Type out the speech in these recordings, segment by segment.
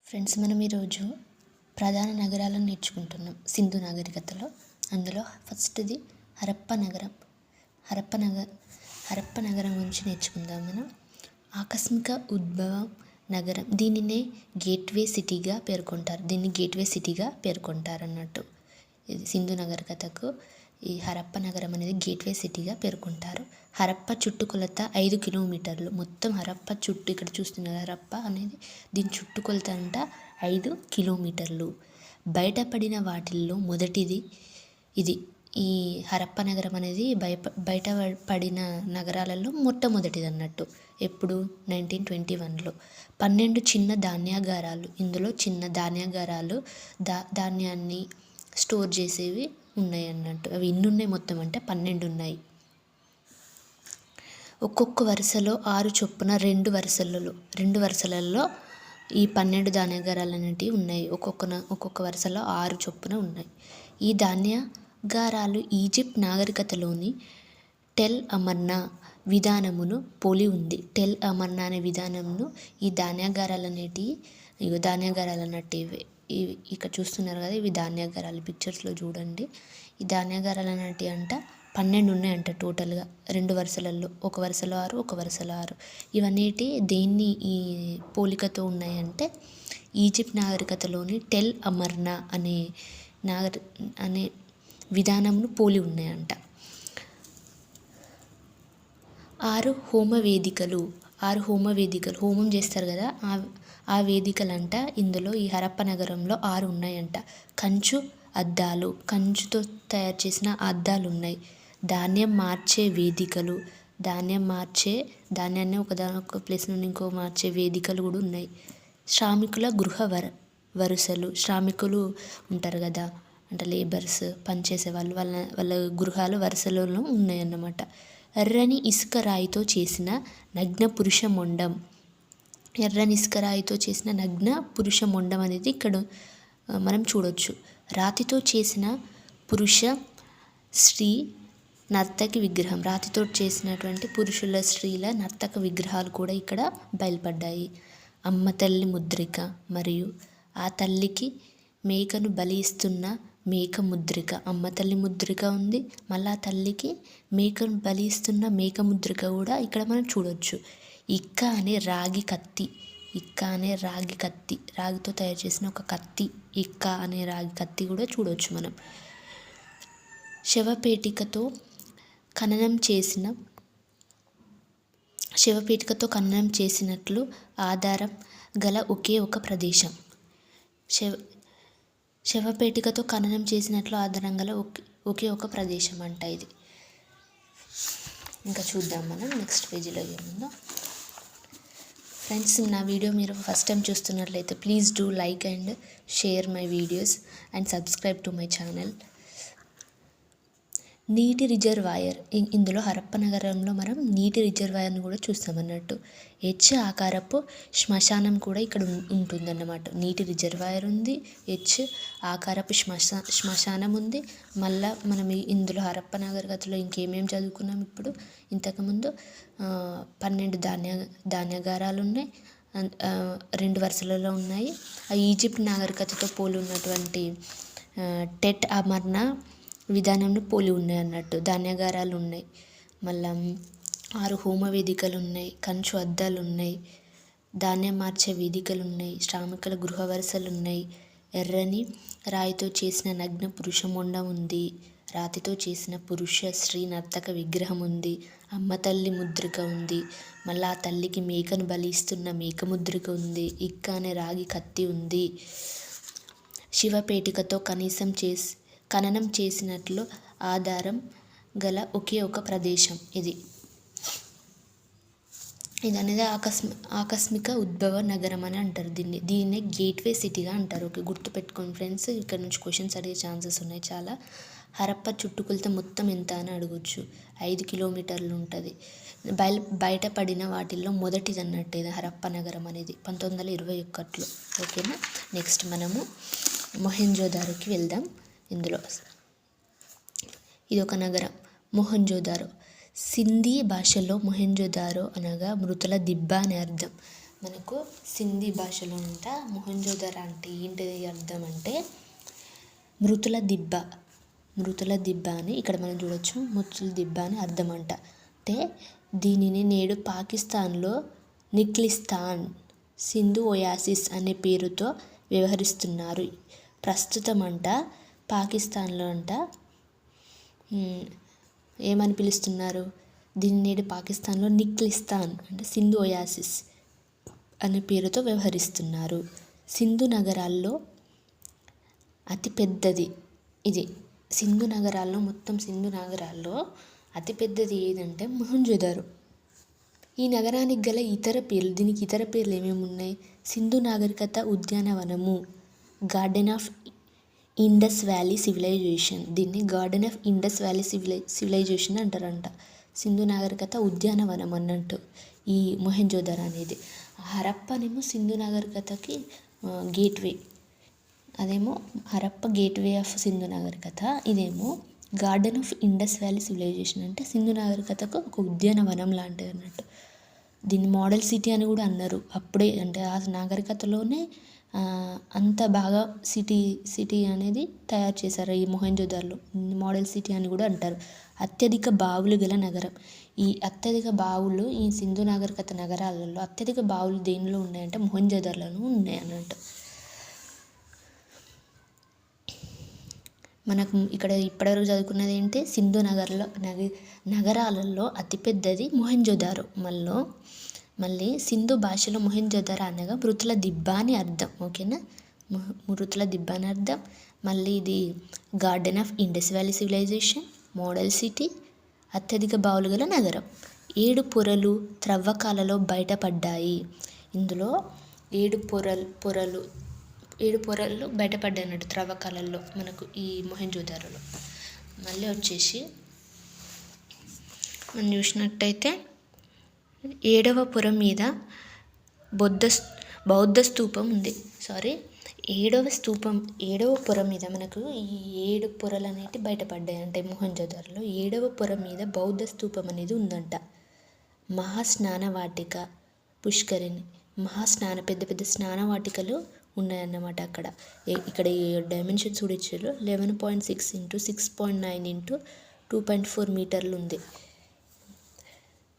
Friends, మనం ఈరోజు ప్రధాన నగరాలను నేర్చుకుంటున్నాం సింధు నాగరికతలో. అందులో ఫస్ట్ది హరప్ప నగరం. హరప్ప నగరం గురించి నేర్చుకుందాం మనం. ఆకస్మిక ఉద్భవం నగరం. దీనినే గేట్వే సిటీగా పేర్కొంటారు అన్నట్టు. ఇది సింధు నాగరికతకు ఈ హరప్ప నగరం అనేది గేట్వే సిటీగా పేర్కొంటారు. హరప్ప చుట్టుకొలత 5 కిలోమీటర్లు. మొత్తం హరప్ప చుట్టూ ఇక్కడ చూస్తున్నారు, హరప్ప అనేది దీని చుట్టుకొలత అంట 5 కిలోమీటర్లు. బయటపడిన వాటిల్లో మొదటిది ఇది. ఈ హరప్ప నగరం అనేది బయటపడిన నగరాలలో మొట్టమొదటిది అన్నట్టు. ఎప్పుడు 1921లో 12 చిన్న ధాన్యాగారాలు. ఇందులో చిన్న ధాన్యాగారాలు ధాన్యాన్ని స్టోర్ చేసేవి ఉన్నాయి అన్నట్టు. అవి ఎన్ని ఉన్నాయి మొత్తం అంటే 12 ఉన్నాయి. ఒక్కొక్క వరుసలో 6 చొప్పున రెండు వరుసలలో ఈ 12 ధాన్యాగారాలు అనేటివి ఉన్నాయి. ఒక్కొక్క వరుసలో 6 చొప్పున ఉన్నాయి. ఈ ధాన్యాగారాలు ఈజిప్ట్ నాగరికతలోని టెల్ అమర్నా విధానమును పోలి ఉంది. టెల్ అమర్నా అనే విధానమును ఈ ధాన్యాగారాలు అన్నట్టు ఇవి ఇక్కడ చూస్తున్నారు కదా, ఇవి ధాన్యాగారాలు. పిక్చర్స్లో చూడండి. ఈ ధాన్యాగారాలు అనేటివి అంట 12 ఉన్నాయంట టోటల్గా. 2 వరుసలలో, ఒక వరుసలో 6, ఒక వరుసలో 6. ఇవన్నిటి దేన్ని ఈ పోలికతో ఉన్నాయంటే ఈజిప్ట్ నాగరికతలోని టెల్ అమర్నా అనే విధానంను పోలి ఉన్నాయంట. 6 హోమవేదికలు. హోమం చేస్తారు కదా, ఆ వేదికలంట ఇందులో ఈ హరప్ప నగరంలో 6 ఉన్నాయంట. కంచుతో తయారు చేసిన అద్దాలు ఉన్నాయి. ధాన్యం మార్చే వేదికలు. ధాన్యాన్ని ఒక ప్లేస్ నుండి ఇంకో మార్చే వేదికలు కూడా ఉన్నాయి. శ్రామికుల గృహ వరుసలు. శ్రామికులు ఉంటారు కదా, అంటే లేబర్స్, పనిచేసే వాళ్ళ గృహాలు వరుసలలో ఉన్నాయన్నమాట. ఎర్రని ఇసుక రాయితో చేసిన నగ్న పురుష మొండం. అనేది ఇక్కడ మనం చూడొచ్చు. రాతితో చేసిన పురుష స్త్రీ నర్తకి విగ్రహం. రాతితో చేసినటువంటి పురుషుల స్త్రీల నర్తక విగ్రహాలు కూడా ఇక్కడ బయలుపడ్డాయి. అమ్మ తల్లి ముద్రిక మరియు ఆ తల్లికి మేకను బలి ఇస్తున్న మేక ముద్రిక. అమ్మ తల్లి ముద్రిక ఉంది, మళ్ళీ ఆ తల్లికి మేకను బలి ఇస్తున్న మేక ముద్రిక కూడా ఇక్కడ మనం చూడొచ్చు. ఇక్క అనే రాగి కత్తి, రాగితో తయారు చేసిన ఒక కత్తి. ఇక్క అనే రాగి కత్తి కూడా చూడవచ్చు మనం. శవపేటికతో ఖననం చేసినట్లు ఆధారం గల ఒకే ఒక ప్రదేశం. శవపేటికతో ఖననం చేసినట్లు ఆధారం గల ఒకే ఒక ప్రదేశం అంట ఇది. ఇంకా చూద్దాం మనం నెక్స్ట్ పేజీలో ఏముందో. ఫ్రెండ్స్, నా వీడియో మీరు ఫస్ట్ టైం చూస్తున్నట్లయితే please do like and share my videos and subscribe to my channel. నీటి రిజర్వాయర్. ఇందులో హరప్ప నగరంలో మనం నీటి రిజర్వాయర్ని కూడా చూస్తామన్నట్టు. హెచ్ ఆకారపు శ్మశానం కూడా ఇక్కడ ఉంటుందన్నమాట. నీటి రిజర్వాయర్ ఉంది, హెచ్ ఆకారపు శ్మశానం ఉంది. మళ్ళీ మనం ఇందులో హరప్ప నాగరికతలో ఇంకేమేమి చదువుకున్నాం ఇప్పుడు. ఇంతకుముందు 12 ధాన్యాగారాలు ఉన్నాయి, 2 వరుసలలో ఉన్నాయి. ఆ ఈజిప్ట్ నాగరికతతో పోలి ఉన్నటువంటి టెట్ అమర్నా విధానంలో పోలి ఉన్నాయి అన్నట్టు. ధాన్యాగారాలు ఉన్నాయి, మళ్ళా 6 హోమ వేదికలు ఉన్నాయి, కంచు అద్దాలు ఉన్నాయి, ధాన్యం మార్చే వేదికలు ఉన్నాయి, శ్రామికుల గృహ వరుసలు ఉన్నాయి, ఎర్రని రాయితో చేసిన నగ్న పురుష మొండం ఉంది, రాతితో చేసిన పురుష స్త్రీ నర్తక విగ్రహం ఉంది, అమ్మ తల్లి ముద్రిక ఉంది, మళ్ళీ ఆ తల్లికి మేకను బలిస్తున్న మేక ముద్రిక ఉంది, ఇక్క అనే రాగి కత్తి ఉంది. శివపేటికతో ఖననం చేసినట్లు ఆధారం గల ఒకే ఒక ప్రదేశం ఇది. అనేది ఆకస్మిక ఉద్భవ నగరం అని అంటారు దీన్నే గేట్వే సిటీగా అంటారు. ఓకే, గుర్తుపెట్టుకోండి ఫ్రెండ్స్, ఇక్కడ నుంచి క్వశ్చన్స్ అడిగే ఛాన్సెస్ ఉన్నాయి చాలా. హరప్ప చుట్టుకొలత మొత్తం ఎంత అని అడగొచ్చు. 5 కిలోమీటర్లు ఉంటుంది. బయటపడిన వాటిల్లో మొదటిది అన్నట్టు ఇది హరప్ప నగరం అనేది 1921లో. ఓకేనా. నెక్స్ట్ మనము మొహెంజోదారోకి వెళ్దాం. ఇందులో ఇది ఒక నగరం, మొహెంజోదారో. సింధీ భాషలో మొహెంజోదారో అనగా మృతుల దిబ్బ అని అర్థం. మనకు సింధీ భాషలో అంట మొహంజోదరో అంటే ఏంటిది అర్థం అంటే మృతుల దిబ్బ. మృతుల దిబ్బ అని ఇక్కడ మనం చూడొచ్చు. మృతుల దిబ్బ అని అర్థం అంట. అంటే దీనిని నేడు పాకిస్తాన్లో నిక్లిస్తాన్ సింధు ఒయాసిస్ అనే పేరుతో వ్యవహరిస్తున్నారు. ప్రస్తుతం అంట పాకిస్తాన్లో అంట ఏమని పిలుస్తున్నారు, దీన్ని నేడు పాకిస్తాన్లో నిక్లిస్తాన్ అంటే సింధు ఒయాసిస్ అనే పేరుతో వ్యవహరిస్తున్నారు. సింధు నగరాల్లో అతిపెద్దది ఇది. సింధు నగరాల్లో మొత్తం సింధు నగరాల్లో అతిపెద్దది ఏదంటే మొహంజోదరో. ఈ నగరానికి గల ఇతర పేర్లు, దీనికి ఇతర పేర్లు ఏమేమి ఉన్నాయి, సింధు నాగరికత ఉద్యానవనము, garden of Indus valley civilization. దీన్ని garden of Indus valley civilization అంటారంట. సింధు నాగరికత ఉద్యానవనం అన్నట్టు ఈ మొహంజోదరో అనేది. హరప్పనేమో సింధు నాగరికతకి గేట్వే, అదేమో హరప్ప గేట్వే ఆఫ్ సింధు నాగరికత. ఇదేమో garden of Indus valley civilization అంటే సింధు నాగరికతకు ఒక ఉద్యానవనం లాంటిది అన్నట్టు. దీన్ని మోడల్ సిటీ అని కూడా అన్నారు అప్పుడే. అంటే ఆ నాగరికతలోనే అంత బాగా సిటీ అనేది తయారు చేశారు ఈ మొహంజోదరోలో. మోడల్ సిటీ అని కూడా అంటారు. అత్యధిక బావులు గల నగరం. ఈ అత్యధిక బావులు ఈ సింధు నాగరికత నగరాలలో అత్యధిక బావులు దేనిలో ఉన్నాయంటే మొహంజోదరోలో ఉన్నాయి అన్నట్టు. మనకు ఇక్కడ ఇప్పటివరకు చదువుకున్నది ఏంటి, సింధు నగరాలలో అతిపెద్దది మొహంజోదరో. మళ్ళీ సింధు భాషలో మొహంజోదరో అనగా మృతుల దిబ్బ అని అర్థం. ఓకేనా, మృతుల దిబ్బ అని అర్థం. మళ్ళీ ఇది garden of Indus valley civilization, model city, అత్యధిక బావులు గల నగరం. 7 పొరలు త్రవ్వకాలలో బయటపడ్డాయి. ఇందులో 7 పొరలు బయటపడ్డాయి అన్నట్టు త్రవ్వకాలలో మనకు ఈ మొహంజోదరోలో. మళ్ళీ వచ్చేసి మనం చూసినట్టయితే 7వ పొర మీద బౌద్ధ స్తూపం ఉంది. 7వ పొర మీద మనకు ఈ 7 పొరలు అనేవి బయటపడ్డాయి అంటే మొహంజోదరోలో. 7వ పొర మీద బౌద్ధ స్తూపం అనేది ఉందంట. మహాస్నానవాటిక, పుష్కరిణి, పెద్ద పెద్ద స్నానవాటికలు ఉన్నాయన్నమాట అక్కడ. ఇక్కడ ఈ డైమెన్షన్స్ కూడా ఇచ్చారు. 11.6 × 6.9 × 2.4 మీటర్లు ఉంది.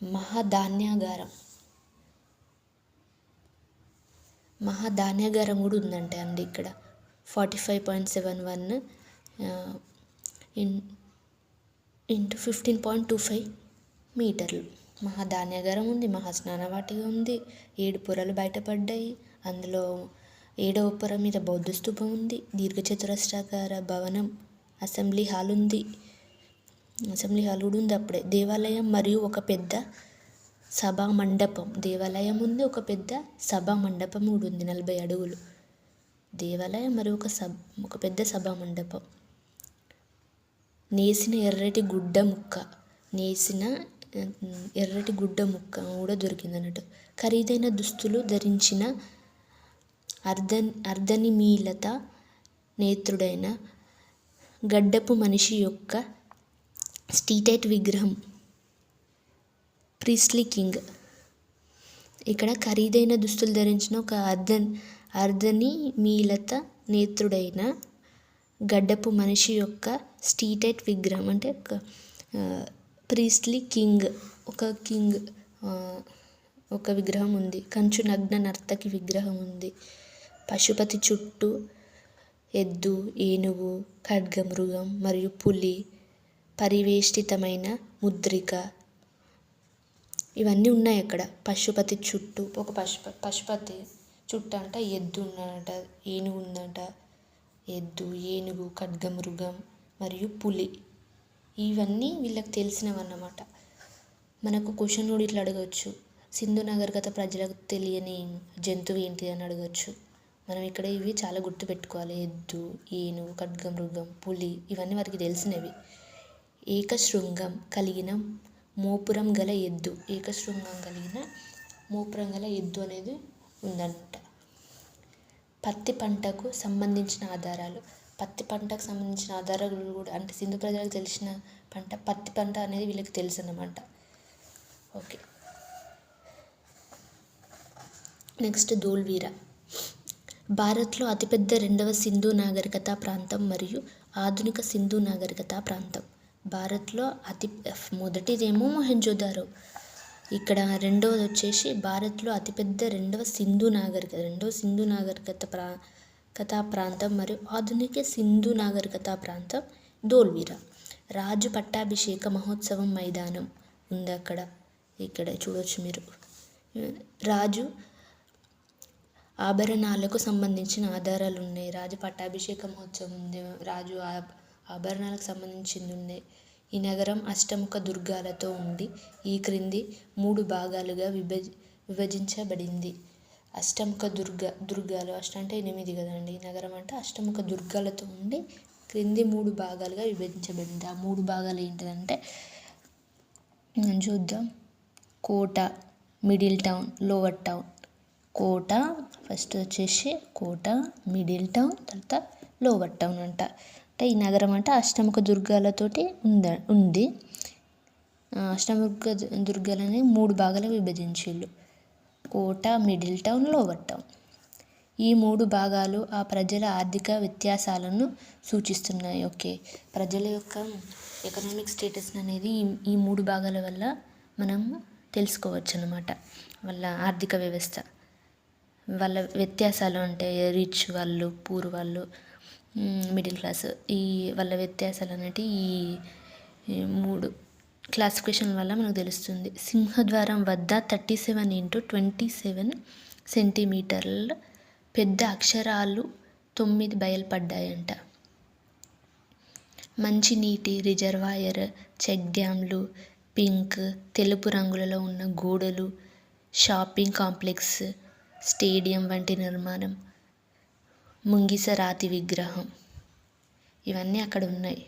మహాధాన్యాగారం కూడా ఉందంటే అండి ఇక్కడ. 45.71 × 15.25 మీటర్లు మహాధాన్యాగారం ఉంది. మహాస్నానవాటిక ఉంది. 7 పొరలు బయటపడ్డాయి. అందులో 7వ పొర మీద బౌద్ధ స్తూపం ఉంది. దీర్ఘచతురస్రాకార భవనం, అసెంబ్లీ హాల్ కూడా ఉంది అప్పుడే. దేవాలయం మరియు ఒక పెద్ద సభా మండపం. దేవాలయం ఉంది, ఒక పెద్ద సభా మండపం కూడా ఉంది. 40 అడుగులు దేవాలయం మరియు ఒక పెద్ద సభా మండపం. నేసిన ఎర్రటి గుడ్డ ముక్క కూడా దొరికింది అన్నట్టు. ఖరీదైన దుస్తులు ధరించిన అర్ధనిమీలిత నేత్రుడైన గడ్డపు మనిషి యొక్క స్టీటైట్ విగ్రహం, ప్రీస్లీ కింగ్. ఇక్కడ ఖరీదైన దుస్తులు ధరించిన ఒక అర్ధనిమీలిత నేత్రుడైన గడ్డపు మనిషి యొక్క స్టీటైట్ విగ్రహం అంటే ప్రీస్లీ కింగ్, ఒక విగ్రహం ఉంది. కంచు నగ్న నర్తకి విగ్రహం ఉంది. పశుపతి చుట్టూ ఎద్దు, ఏనుగు, ఖడ్గమృగం మరియు పులి పరివేష్టితమైన ముద్రిక, ఇవన్నీ ఉన్నాయి అక్కడ. పశుపతి చుట్టూ ఒక పశుపతి చుట్టూ అంట ఎద్దు ఉన్నట, ఏనుగు ఉందంట. ఎద్దు, ఏనుగు, ఖడ్గమృగం మరియు పులి, ఇవన్నీ వీళ్ళకి తెలిసినవన్నమాట. మనకు క్వశ్చన్ కూడా ఇట్లా అడగవచ్చు, సింధు నాగరికత ప్రజలకు తెలియని జంతువు ఏంటి అని అడగచ్చు. మనం ఇక్కడ ఇవి చాలా గుర్తుపెట్టుకోవాలి. ఎద్దు, ఏనుగు, ఖడ్గమృగం, పులి, ఇవన్నీ వారికి తెలిసినవి. ఏకశృంగం కలిగిన మోపురం గల ఎద్దు. అనేది ఉందంట. పత్తి పంటకు సంబంధించిన ఆధారాలు. పత్తి పంటకు సంబంధించిన ఆధారాలు కూడా అంటే సింధు ప్రజలకు తెలిసిన పంట పత్తి పంట అనేది వీళ్ళకి తెలుసు అన్నమాట. Okay, next Dholavira. భారత్లో అతిపెద్ద రెండవ సింధు నాగరికత ప్రాంతం మరియు ఆధునిక సింధు నాగరికత ప్రాంతం. భారత్లో మొదటిదేమో మొహెంజోదారో, ఇక్కడ రెండవది వచ్చేసి భారత్లో అతిపెద్ద రెండవ సింధు నాగరికత ప్రాంతం మరియు ఆధునిక సింధు నాగరికత ప్రాంతం ధోల్వీరా. రాజు పట్టాభిషేక మహోత్సవం మైదానం ఉంది అక్కడ, ఇక్కడ చూడవచ్చు మీరు. రాజు ఆభరణాలకు సంబంధించిన ఆధారాలు ఉన్నాయి. రాజు పట్టాభిషేక మహోత్సవం ఉంది, రాజు ఆభరణాలకు సంబంధించింది ఉంది. ఈ నగరం అష్టముఖ దుర్గాలతో ఉండి ఈ క్రింది 3 భాగాలుగా విభజించబడింది. అష్టముఖ దుర్గాలు అంటే 8 కదండి. ఈ నగరం అంటే అష్టముఖ దుర్గాలతో ఉండి క్రింది 3 భాగాలుగా విభజించబడింది. ఆ 3 భాగాలు ఏంటిదంటే చూద్దాం. కోట, మిడిల్ టౌన్, లోవర్ టౌన్. కోట ఫస్ట్ వచ్చేసి కోట, మిడిల్ టౌన్, తర్వాత లోవర్ టౌన్ అంట. అంటే ఈ నగరం అంటే అష్టముఖ దుర్గాలతోటి ఉంది. అష్టముఖ దుర్గాలని 3 భాగాలుగా విభజించిళ్ళు. కోట, మిడిల్ టౌన్, లోవర్ టౌన్. ఈ 3 భాగాలు ఆ ప్రజల ఆర్థిక వ్యత్యాసాలను సూచిస్తున్నాయి. ఓకే, ప్రజల యొక్క ఎకనామిక్ స్టేటస్ అనేది ఈ 3 భాగాల వల్ల మనం తెలుసుకోవచ్చు అన్నమాట. వాళ్ళ ఆర్థిక వ్యవస్థ, వాళ్ళ వ్యత్యాసాలు అంటే రిచ్ వాళ్ళు, పూర్ వాళ్ళు, మిడిల్ క్లాస్, ఈ వాళ్ళ వ్యత్యాసాలు అనేటివి ఈ 3 క్లాసిఫికేషన్ వల్ల మనకు తెలుస్తుంది. సింహద్వారం వద్ద 37x27 సెంటీమీటర్ల పెద్ద అక్షరాలు 9 బయలుపడ్డాయంట. మంచినీటి రిజర్వాయర్, చెక్ డ్యామ్లు, పింక్, తెలుపు రంగులలో ఉన్న గోడలు, షాపింగ్ కాంప్లెక్స్, స్టేడియం వంటి నిర్మాణం, ముంగిస రాతి విగ్రహం, ఇవన్నీ అక్కడ ఉన్నాయి.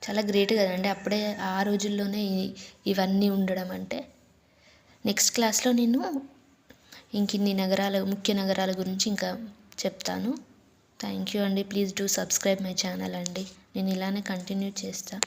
చాలా గ్రేట్ కదండి, అప్పుడే ఆ రోజుల్లోనే ఇవన్నీ ఉండడం అంటే. నెక్స్ట్ క్లాస్లో నేను ఇంకిన్ని ముఖ్య నగరాల గురించి ఇంకా చెప్తాను. థ్యాంక్ యూ అండి. Please do subscribe my channel అండి. నేను ఇలానే కంటిన్యూ చేస్తాను.